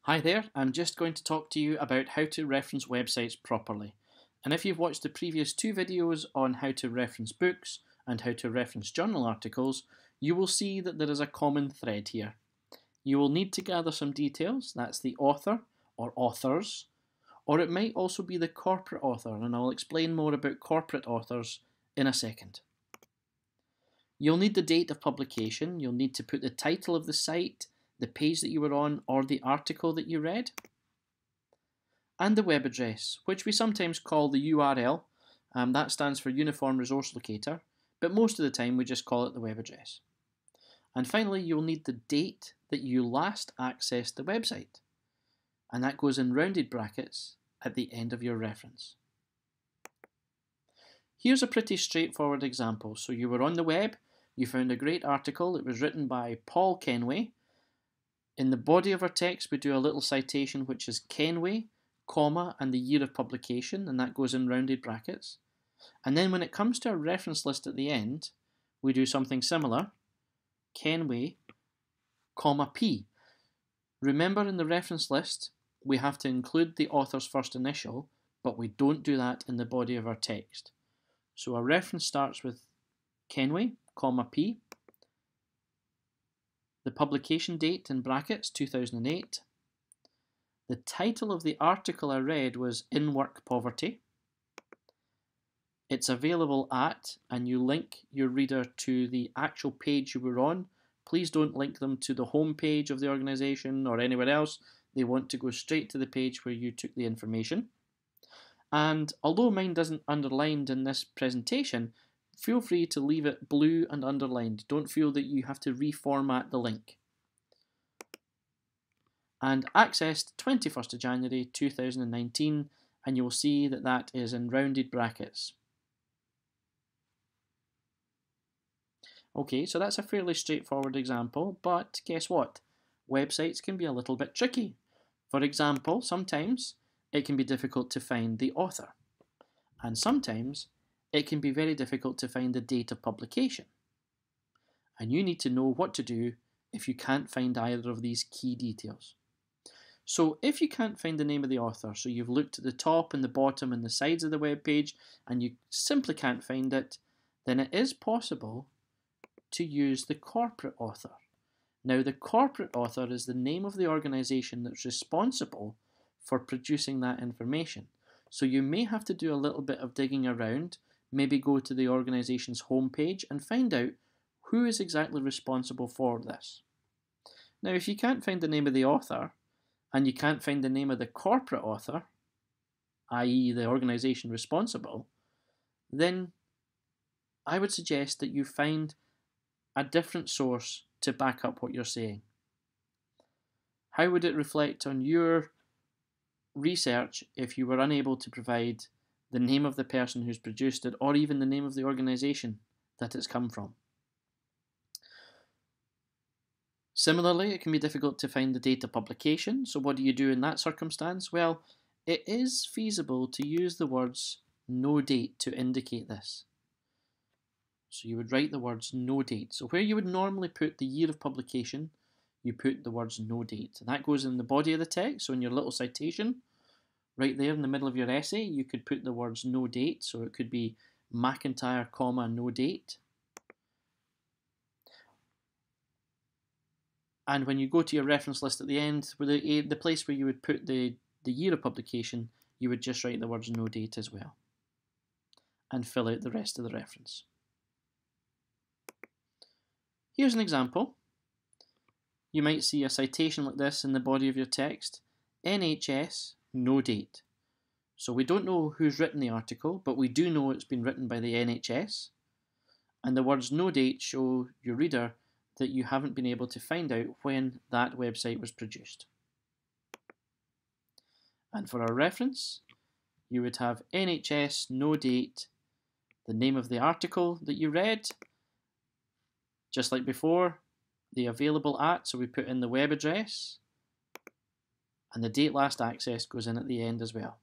Hi there, I'm just going to talk to you about how to reference websites properly. And if you've watched the previous two videos on how to reference books and how to reference journal articles, you will see that there is a common thread here. You will need to gather some details, that's the author or authors, or it might also be the corporate author, and I'll explain more about corporate authors in a second. You'll need the date of publication, you'll need to put the title of the site, the page that you were on, or the article that you read, and the web address, which we sometimes call the URL. That stands for Uniform Resource Locator, but most of the time we just call it the web address. And finally, you'll need the date that you last accessed the website, and that goes in rounded brackets at the end of your reference. Here's a pretty straightforward example. So you were on the web, you found a great article. It was written by Paul Kenway. In the body of our text, we do a little citation which is Kenway, comma, and the year of publication, and that goes in rounded brackets. And then when it comes to a reference list at the end, we do something similar, Kenway, comma, P. Remember, in the reference list, we have to include the author's first initial, but we don't do that in the body of our text. So our reference starts with Kenway, comma, P, the publication date in brackets, 2008. The title of the article I read was In Work Poverty. It's available at, and you link your reader to the actual page you were on. Please don't link them to the home page of the organisation or anywhere else. They want to go straight to the page where you took the information. And although mine doesn't underlined in this presentation, feel free to leave it blue and underlined. Don't feel that you have to reformat the link. And accessed 21st of January 2019, and you'll see that that is in rounded brackets. Okay, so that's a fairly straightforward example, but guess what? Websites can be a little bit tricky. For example, sometimes it can be difficult to find the author, and sometimes it can be very difficult to find the date of publication. And you need to know what to do if you can't find either of these key details. So if you can't find the name of the author, so you've looked at the top and the bottom and the sides of the web page and you simply can't find it, then it is possible to use the corporate author. Now, the corporate author is the name of the organisation that's responsible for producing that information. So you may have to do a little bit of digging around, maybe go to the organisation's homepage and find out who is exactly responsible for this. Now, if you can't find the name of the author and you can't find the name of the corporate author, i.e. the organisation responsible, then I would suggest that you find a different source to back up what you're saying. How would it reflect on your research if you were unable to provide the name of the person who's produced it or even the name of the organisation that it's come from? Similarly, it can be difficult to find the date of publication. So what do you do in that circumstance? Well, it is feasible to use the words no date to indicate this. So you would write the words no date. So where you would normally put the year of publication, you put the words no date. And that goes in the body of the text. So in your little citation, right there in the middle of your essay, you could put the words no date. So it could be McIntyre, comma, no date. And when you go to your reference list at the end, the place where you would put the year of publication, you would just write the words no date as well. And fill out the rest of the reference. Here's an example. You might see a citation like this in the body of your text. NHS, no date. So we don't know who's written the article, but we do know it's been written by the NHS. And the words no date show your reader that you haven't been able to find out when that website was produced. And for our reference, you would have NHS, no date, the name of the article that you read, just like before, the available at, so we put in the web address, and the date last accessed goes in at the end as well.